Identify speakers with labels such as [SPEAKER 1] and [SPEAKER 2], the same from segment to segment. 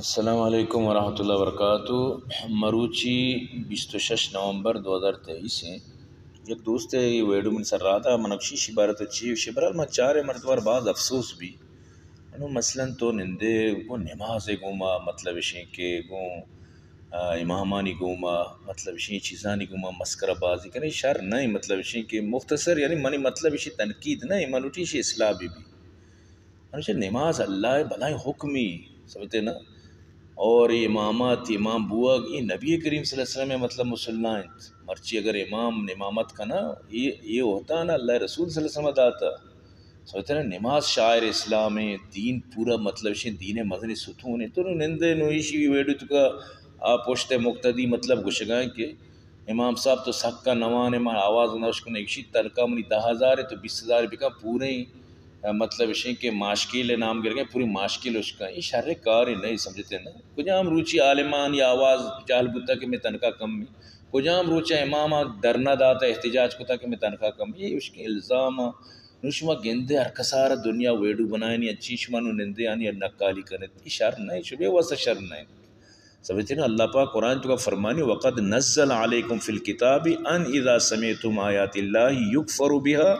[SPEAKER 1] السلام علیکم ورحمۃ اللہ وبرکاتہ مروچی 26 نومبر 2023 ہیں یک دوست ہے یہ ویڈو من سر رہا تھا منکشی شبارت اچھی شبرال میں چار مرتبہ بعض افسوس بھی انہوں مثلا تو نندے کو نماز گوما مطلب اشیں کہ گوں امامانی گوما مطلب اشیں چیزانی گوما مسکرہ بازی کرنے شر نہیں مطلب اشیں کہ مختصر یعنی منی مطلب اشیں تنقید نہیں منوٹی اشیں اصلاح بھی منوٹی نماز اللہ بلائیں حکمی سمجھتے نا اور امامت امام بوگ یہ نبی کریم صلی اللہ علیہ وسلم میں مطلب مسلمان مرچی اگر امام امامت کا نا یہ ہوتا نا اللہ رسول صلی اللہ علیہ وسلم داتا سوچتے نا نماز شاعر اسلام ہے دین پورا مطلب شے دین مدنی ستون ہے تو نندے نویشی ویڈو تو کا پوشتے مقتدی مطلب گشگائیں کہ امام صاحب تو سک کا نوانے ماں آواز نوشکن ایکشی ترکا منی 10,000 ہے تو 20,000 بکا پورے مطلب اشیں کہ ماشکیل نام گر گئے پوری ماشکیل اس کا یہ شر کار نہیں سمجھتے نا کجام روچی عالمان یا آواز چال بتا کہ میں تنخواہ کم میں کجام روچا امام درنا داتا احتجاج کتا کہ میں تنخواہ کم یہ اس کے الزام نشما گندے ارکسار دنیا ویڈو بنائنی اچھی شما نو نندے آنی نکالی کرنے یہ شر نہیں شبہ واسا شر نہیں سمجھتے نا اللہ پاک قرآن تو کا فرمانی وقد نزل علیکم فی الکتاب ان اذا سمیتم آیات اللہ یکفر بها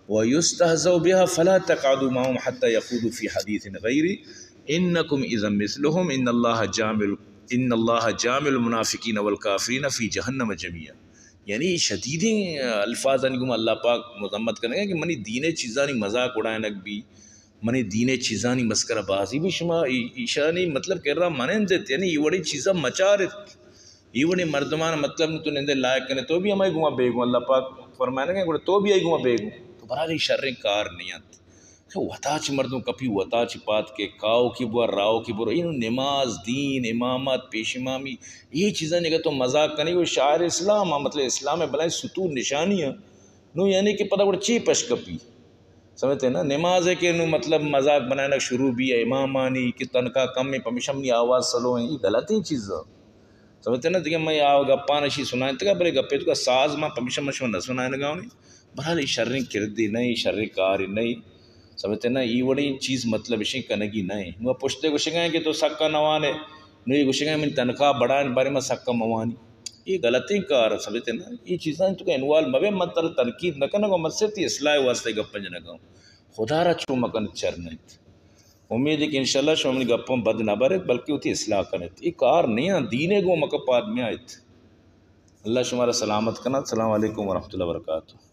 [SPEAKER 1] وَيُسْتَهْزَوْ بِهَا فَلَا تَقْعُدُوا مَعَهُمْ حَتَّى يَخُوضُوا فِي حَدِيثٍ غَيْرِهِ إِنَّكُمْ إِذًا مِثْلُهُمْ إِنَّ اللَّهَ جَامِعُ الْمُنَافِقِينَ وَالْكَافِرِينَ فِي جَهَنَّمَ جَمِيعًا یعنی شدید الفاظ انگم اللہ پاک مذمت کرنے کہ منی دین چیزانی مذاق اڑائنک بھی منی دین چیزانی مسکرہ بازی بھی شما ایشانی مطلب کہہ رہا منن دیتے یعنی یہ وڑی چیزاں مچارت یہ وڑی مردمان مطلب تو نندے لائق کرنے تو بھی ہمیں گوما بے گو اللہ پاک فرمائے کہ تو بھی آئی گوما بے گو برای شریں کار نیت وطا چی مردوں کپی وطا چی پات کے کاؤ کی بور راؤ کی بور اینو نماز دین امامت پیش امامی یہ چیزیں نگہ تو مذاق کرنے وہ شاعر اسلام مطلب اسلام بلائیں ستون نشانی ہے نو یعنی کہ پتہ وڑا چی پش کپی سمجھتے نا نماز ہے کہ نو مطلب مذاق بنانا شروع بھی ہے امامانی کہ تنخواہ کم میں پمیشمنی آواز سلو ہیں یہ غلط ہی چیز ہے سمجھتے نا دیکھیں میں آؤ گپا نشی سنائیں تکا بلے گپے تو کا ساز ماں پمیشم نہ سنائیں گا انہیں بہرحال شریں کردی نہیں شریں کار نہیں سمجھتے نا یہ وڑی چیز مطلب اشیں کنگی نہیں وہ پشتے گشگائیں کہ تو سکا نوانے نو یہ گشگائیں من تنخواہ بڑھائیں بارے میں سکا موانی یہ غلطی کار سمجھتے نا یہ چیزیں تو کا انوال موے مطر تنقید نہ کرنا مجھ سے تی اصلاح واسطے گپنج نہ گاؤں خدا را چو مکن چرنیت امید ہے کہ انشاءاللہ شو منی گپوں بد نہ برت بلکہ اتی اصلاح کرنیت یہ کار نہیں ہے دینے گو مکہ پاد میں آئیت اللہ شمارا سلامت کرنا السلام علیکم ورحمۃ اللہ وبرکاتہ